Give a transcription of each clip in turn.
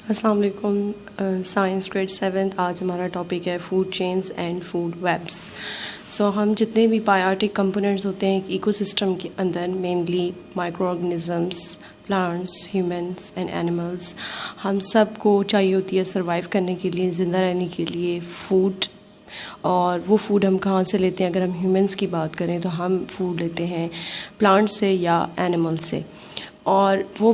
السلام علیکم. Science grade 7 آج ہمارا ٹاپک ہے food chains and food webs. So ہم جتنے بھی بایوٹک کمپوننٹس ہوتے ہیں ایکو سسٹم کے اندر، mainly micro organisms, plants, humans and animals, ہم سب کو چاہیے ہوتی ہے سروائیو کرنے کے لیے، زندہ رہنے کے لیے فوڈ. اور وہ فوڈ ہم کہاں سے لیتے ہیں؟ اگر ہم ہیومنس کی بات کریں تو ہم فوڈ لیتے ہیں پلانٹ سے یا اینیمل سے. اور وہ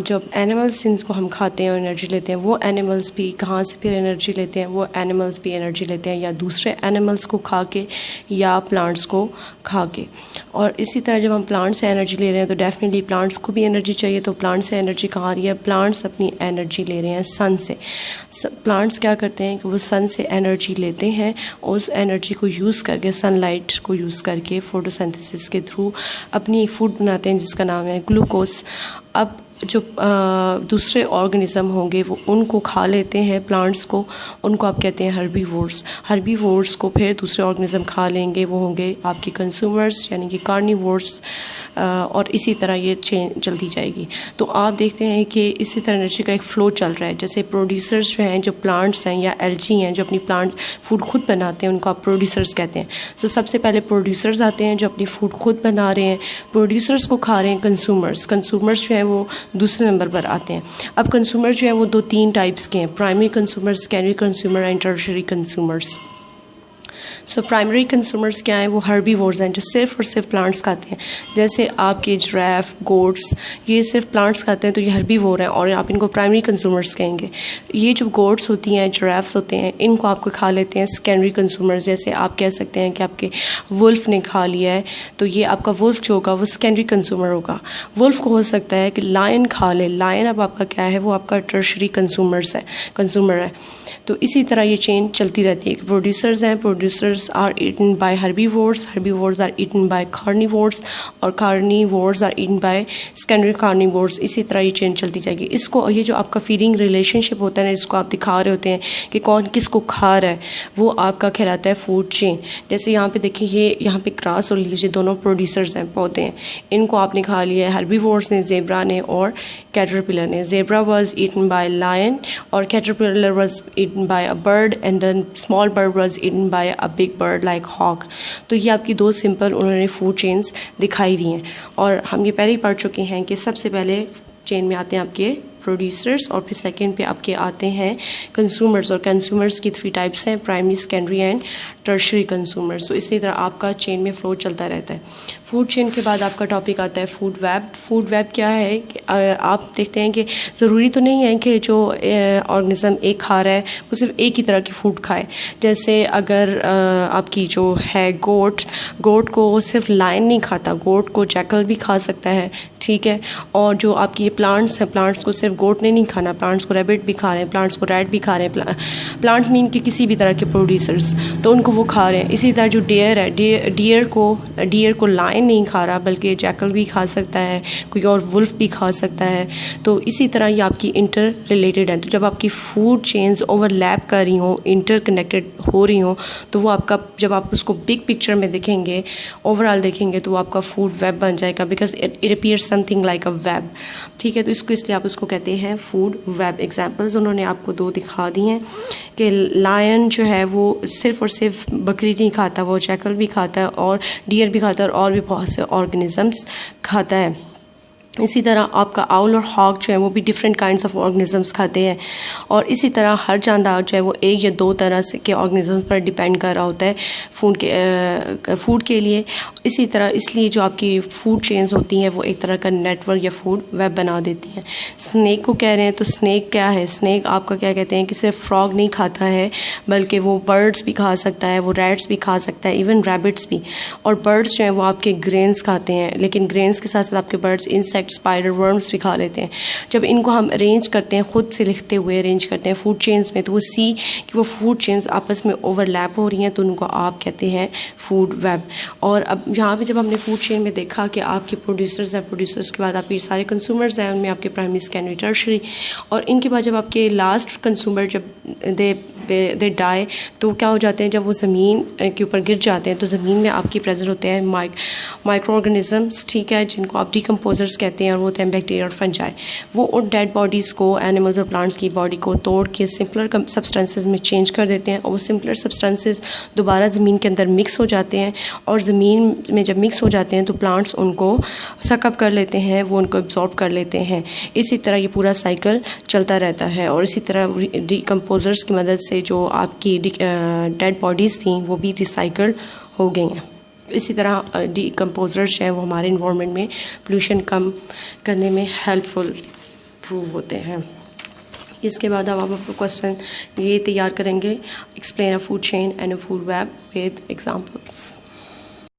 جب اینیملس جن کو ہم کھاتے ہیں اور انرجی لیتے ہیں، وہ اینیملس بھی کہاں سے پھر انرجی لیتے ہیں؟ وہ اینیملس بھی انرجی لیتے ہیں یا دوسرے اینیملس کو کھا کے یا پلانٹس کو کھا کے. اور اسی طرح جب ہم پلانٹ سے انرجی لے رہے ہیں تو ڈیفینیٹلی پلانٹس کو بھی انرجی چاہیے. تو پلانٹ سے انرجی کہاں آ رہی ہے؟ پلانٹس اپنی انرجی لے رہے ہیں سن سے. پلانٹس کیا کرتے ہیں کہ وہ سن سے انرجی لیتے ہیں، اس انرجی کو یوز کر کے، سن لائٹ کو یوز کر کے فوٹو سینتھسس کے تھرو اپنی فوڈ بناتے ہیں جس کا نام ہے گلوکوز. اب جو دوسرے آرگنزم ہوں گے وہ ان کو کھا لیتے ہیں، پلانٹس کو، ان کو آپ کہتے ہیں ہربی وورس. ہربی وورس کو پھر دوسرے آرگنزم کھا لیں گے، وہ ہوں گے آپ کے کنزیومرس یعنی کہ کارنی وورس. اور اسی طرح یہ چین چلتی جائے گی. تو آپ دیکھتے ہیں کہ اسی طرح انرجی کا ایک فلو چل رہا ہے. جیسے پروڈیوسرز جو ہیں، جو پلانٹس ہیں یا الجی ہیں جو اپنی پلانٹ فوڈ خود بناتے ہیں، ان کو آپ پروڈیوسرز کہتے ہیں. سو سب سے پہلے پروڈیوسرز آتے ہیں جو اپنی فوڈ خود بنا رہے ہیں. پروڈیوسرز کو کھا رہے ہیں کنزیومرز. کنزیومرز جو ہیں وہ دوسرے نمبر پر آتے ہیں. اب کنزیومر جو ہیں وہ 2-3 ٹائپس کے ہیں: primary consumer, secondary consumer and tertiary consumers. So primary consumers کیا ہیں؟ وہ ہربی وورز ہیں جو صرف اور صرف پلانٹس کھاتے ہیں. جیسے آپ کے جراف، گوٹس، یہ صرف پلانٹس کھاتے ہیں تو یہ ہربی وور ہیں اور آپ ان کو پرائمری کنزیومرز کہیں گے. یہ جو گوٹس ہوتی ہیں، جرافس ہوتے ہیں، ان کو آپ کو کھا لیتے ہیں سیکنڈری کنزیومرز. جیسے آپ کہہ سکتے ہیں کہ آپ کے ولف نے کھا لیا ہے تو یہ آپ کا ولف جو ہوگا وہ سیکنڈری کنزیومر ہوگا. ولف کو ہو سکتا ہے کہ لائن کھا لے. لائن اب آپ کا کیا ہے؟ وہ آپ کا ٹرشری کنزیومر ہے. تو اسی طرح یہ چین چلتی رہتی ہے کہ پروڈیوسرز ہیں، producers are eaten by herbivores, herbivores are eaten by carnivores, اور carnivores are eaten by secondary carnivores. اسی طرح یہ چین چلتی جائے گی. اس کو، یہ جو آپ کا فیڈنگ ریلیشن شپ ہوتا ہے نا، اس کو آپ دکھا رہے ہوتے ہیں کہ کون کس کو کھا رہا ہے، وہ آپ کا کہلاتا ہے فوڈ چین. جیسے یہاں پہ دیکھیں، یہ یہاں پہ گراس اور لیوز، یہ دونوں پروڈیوسرز ہیں، پودے ہیں. ان کو آپ نے کھا لیا ہے ہربی وورز نے، زیبرا نے اور کیٹرپلر نے. Zebra was eaten by lion اور caterpillar was eaten by a bird and then small bird was eaten by a big bird like hawk. تو یہ آپ کی 2 سمپل انہوں نے فوڈ چینز دکھائی دی ہیں. اور ہم یہ پہلے ہی پڑھ چکے ہیں کہ سب سے پہلے چین میں آتے ہیں آپ کے پروڈیوسرز اور پھر سیکنڈ پہ آپ کے آتے ہیں کنزیومرز. اور کنزیومرز کی 3 ٹائپس ہیں: primary, secondary and tertiary consumers. تو اسی طرح آپ کا چین میں فلو چلتا رہتا ہے. فوڈ چین کے بعد آپ کا ٹاپک آتا ہے فوڈ ویب. فوڈ ویب کیا ہے کہ آپ دیکھتے ہیں کہ ضروری تو نہیں ہے کہ جو آرگنزم ایک کھا رہا ہے وہ صرف ایک ہی طرح کی فوڈ کھائے. جیسے اگر آپ کی جو ہے گوٹ کو صرف لائن نہیں کھاتا، گوٹ کو جیکل بھی کھا سکتا ہے، ٹھیک ہے. اور جو آپ کی یہ پلانٹس ہیں، پلانٹس کو صرف گوٹ نے نہیں کھانا، پلانٹس کو ریبٹ بھی کھا رہے ہیں، پلانٹس کو ریٹ بھی کھا رہے ہیں. پلانٹس مین کے کسی بھی طرح کے پروڈیوسرز، تو ان کو وہ کھا رہے ہیں. اسی طرح جو ڈیئر ہے، ڈیئر کو لائن نہیں کھا رہا بلکہ جیکل بھی کھا سکتا ہے، کوئی اور ولف بھی کھا سکتا ہے. تو اسی طرح یہ آپ کی انٹر ریلیٹڈ ہیں. تو جب آپ کی فوڈ چینز اوور لیپ کر رہی ہوں، انٹر کنیکٹڈ ہو رہی ہوں، تو وہ آپ کا، جب آپ اس کو بگ پکچر میں دیکھیں گے، اوور آل دیکھیں گے، تو وہ آپ کا فوڈ ویب بن جائے گا، because it appear something like a web, ٹھیک ہے. تو اس لیے آپ اس کو کہتے ہیں فوڈ ویب. ایگزامپلز انہوں نے آپ کو 2 دکھا دی ہیں کہ لائن جو ہے وہ صرف اور صرف بکری نہیں کھاتا، وہ جیکل بھی کھاتا ہے اور ڈیئر بھی کھاتا ہے اور بھی بہت سے آرگنزمس کھاتا ہے. اسی طرح آپ کا آؤل اور ہاک جو ہے وہ بھی ڈفرینٹ کائنڈس آف آرگنزمس کھاتے ہیں. اور اسی طرح ہر جاندار جو ہے وہ 1 یا 2 طرح سے کے آرگنزمس پر ڈیپینڈ کر رہا ہوتا ہے فوڈ کے لیے. اسی طرح اس لیے جو آپ کی فوڈ چینز ہوتی ہیں وہ ایک طرح کا نیٹ ورک یا فوڈ ویب بنا دیتی ہیں. اسنیک کو کہہ رہے ہیں، تو اسنیک کیا ہے؟ اسنیک آپ کا کیا کہتے ہیں کہ صرف فراگ نہیں کھاتا ہے بلکہ وہ برڈس بھی کھا سکتا ہے، وہ ریٹس بھی کھا سکتا ہے، ایون ریبٹس بھی. اور برڈس جو ہیں وہ آپ کے گرینس کھاتے ہیں، لیکن گرینس کے ساتھ ساتھ آپ کے برڈس انسیکٹ، اسپائڈر، ورمس بھی کھا لیتے ہیں. جب ان کو ہم ارینج کرتے ہیں، خود سے لکھتے ہوئے ارینج کرتے ہیں فوڈ چینز میں، تو وہ سی کہ وہ فوڈ چینز آپس میں اوور لیپ ہو رہی ہیں، تو ان کو آپ کہتے ہیں فوڈ ویب. اور اب یہاں پہ جب ہم نے فوڈ چین میں دیکھا کہ آپ کے پروڈیوسرز ہیں، پروڈیوسرز کے بعد آپ کے سارے کنزیومرز ہیں، ان میں آپ کے پرائمری، سیکنڈری، ٹرشری، اور ان کے بعد جب آپ کے لاسٹ کنزیومر جب دے ڈائی، تو کیا ہو جاتے ہیں؟ جب وہ زمین کے اوپر گر جاتے ہیں تو زمین میں آپ کی پریزنٹ ہوتے ہیں مائکرو آرگنزمس، ٹھیک ہے، جن کو آپ ڈیکمپوزرز کہتے ہیں. کہتے ہیں اور وہ ہوتے ہیں بیکٹیریا اور فنجائی. وہ ان ڈیڈ باڈیز کو اینیملز اور پلانٹس کی باڈی کو توڑ کے سمپلر سبسٹانسز میں چینج کر دیتے ہیں, اور وہ سمپلر سبسٹانسز دوبارہ زمین کے اندر مکس ہو جاتے ہیں, اور زمین میں جب مکس ہو جاتے ہیں تو پلانٹس ان کو سک اپ کر لیتے ہیں, وہ ان کو ایبزارب کر لیتے ہیں. اسی طرح یہ پورا سائیکل چلتا رہتا ہے, اور اسی طرح ڈیکمپوزرز کی مدد سے جو آپ کی ڈیڈ باڈیز تھیں وہ بھی ریسائیکل ہو گئی ہیں. اسی طرح ڈیکمپوزرز ہیں وہ ہمارے انوائرمنٹ میں پولوشن کم کرنے میں ہیلپ فل پروو ہوتے ہیں. اس کے بعد اب آپ اپنا کوشچن یہ تیار کریں گے, explain a food chain and a food web with examples.